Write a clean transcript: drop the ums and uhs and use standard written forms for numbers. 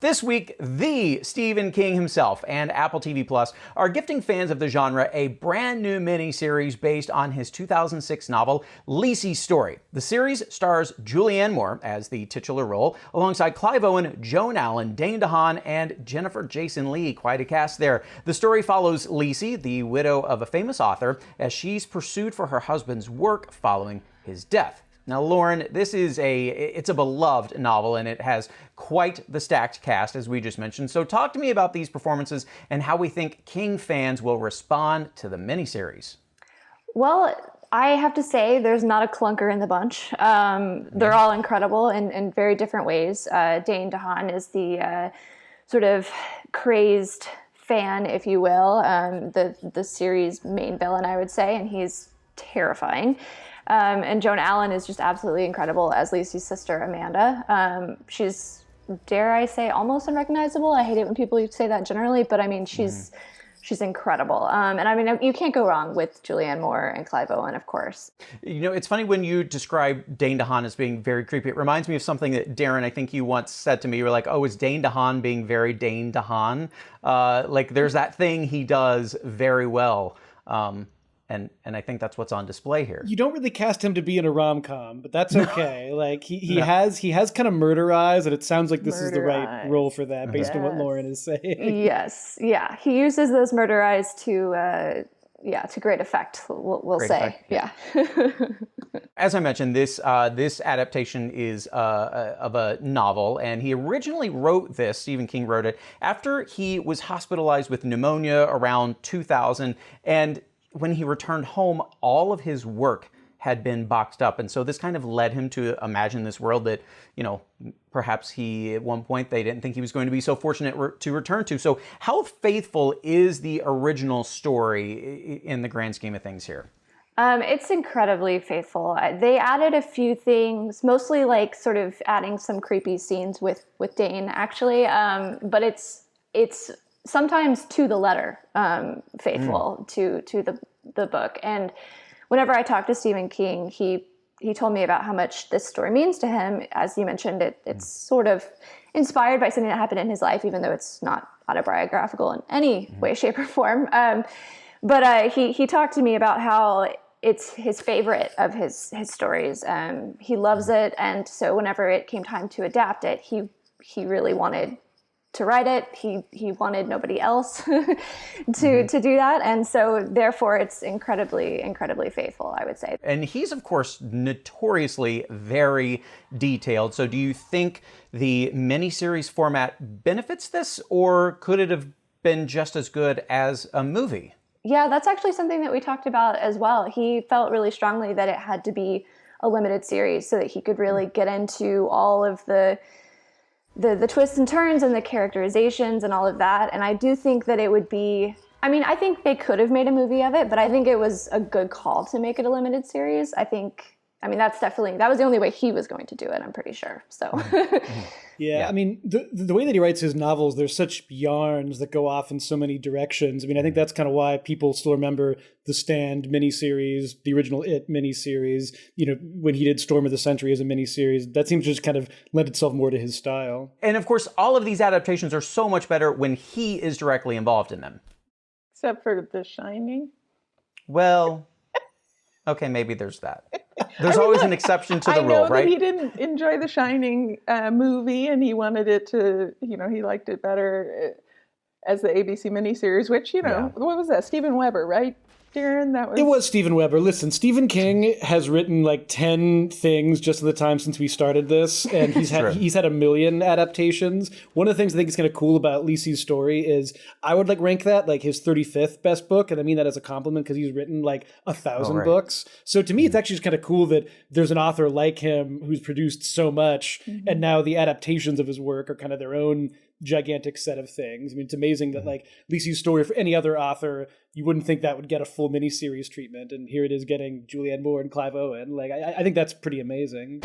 This week, the Stephen King himself and Apple TV Plus are gifting fans of the genre a brand new miniseries based on his 2006 novel, Lisey's Story. The series stars Julianne Moore as the titular role, alongside Clive Owen, Joan Allen, Dane DeHaan, and Jennifer Jason Leigh. Quite a cast there. The story follows Lisey, the widow of a famous author, as she's pursued for her husband's work following his death. Now, Lauren, it's a beloved novel, and it has quite the stacked cast, as we just mentioned. So talk to me about these performances and how we think King fans will respond to the miniseries. Well, I have to say there's not a clunker in the bunch. They're all incredible in very different ways. Dane DeHaan is the sort of crazed fan, if you will, the series' main villain, I would say, and he's terrifying. And Joan Allen is just absolutely incredible as Lisey's sister, Amanda. She's, dare I say, almost unrecognizable. I hate it when people say that generally, but I mean, she's incredible. And I mean, you can't go wrong with Julianne Moore and Clive Owen, of course. You know, it's funny when you describe Dane DeHaan as being very creepy. It reminds me of something that, Darren, I think you once said to me. You were like, oh, is Dane DeHaan being very Dane DeHaan? Like, there's that thing he does very well. And I think that's what's on display here. You don't really cast him to be in a rom-com, but that's okay. Like he has kind of murder eyes, and it sounds like this is the right role for that, based on what Lauren is saying. Yes, yeah, he uses those murder eyes to great effect. We'll great say, effect, yeah. As I mentioned, this adaptation is of a novel, and he originally wrote this. Stephen King wrote it after he was hospitalized with pneumonia around 2000, and when he returned home, all of his work had been boxed up. And so this kind of led him to imagine this world that, you know, perhaps at one point, they didn't think he was going to be so fortunate to return to. So how faithful is the original story in the grand scheme of things here? It's incredibly faithful. They added a few things, mostly like sort of adding some creepy scenes with Dane, actually. But it's sometimes to the letter faithful to the book. And whenever I talk to Stephen King, he told me about how much this story means to him. As you mentioned, it's sort of inspired by something that happened in his life, even though it's not autobiographical in any way, shape, or form. But he talked to me about how it's his favorite of his stories. He loves it, and so whenever it came time to adapt it, he really wanted to write it. He wanted nobody else to do that. And so therefore it's incredibly, incredibly faithful, I would say. And he's, of course, notoriously very detailed. So do you think the miniseries format benefits this, or could it have been just as good as a movie? Yeah, that's actually something that we talked about as well. He felt really strongly that it had to be a limited series so that he could really get into all of the twists and turns and the characterizations and all of that. And I do think that it would be, I mean, I think they could have made a movie of it, but I think it was a good call to make it a limited series. that was the only way he was going to do it, I'm pretty sure. So yeah, I mean, the way that he writes his novels, there's such yarns that go off in so many directions. I mean, I think that's kind of why people still remember the Stand miniseries, the original It miniseries, you know, when he did Storm of the Century as a miniseries. That seems to just kind of lend itself more to his style. And of course, all of these adaptations are so much better when he is directly involved in them. Except for The Shining. Well, okay, maybe there's that. There's always an exception to the rule, right? I know that he didn't enjoy The Shining movie, and he wanted it to, you know, he liked it better as the ABC miniseries, which, you know, what was that? Steven Weber, right? Darren, It was Steven Weber. Listen, Stephen King has written like 10 things just in the time since we started this, and he's had a million adaptations. One of the things I think is kind of cool about Lisey's Story is I would like rank that like his 35th best book, and I mean that as a compliment because he's written like 1,000 books. So to me, it's actually just kind of cool that there's an author like him who's produced so much, and now the adaptations of his work are kind of their own gigantic set of things. I mean, it's amazing that like Lisey's Story, for any other author, you wouldn't think that would get a full miniseries treatment, and here it is getting Julianne Moore and Clive Owen. Like, I think that's pretty amazing.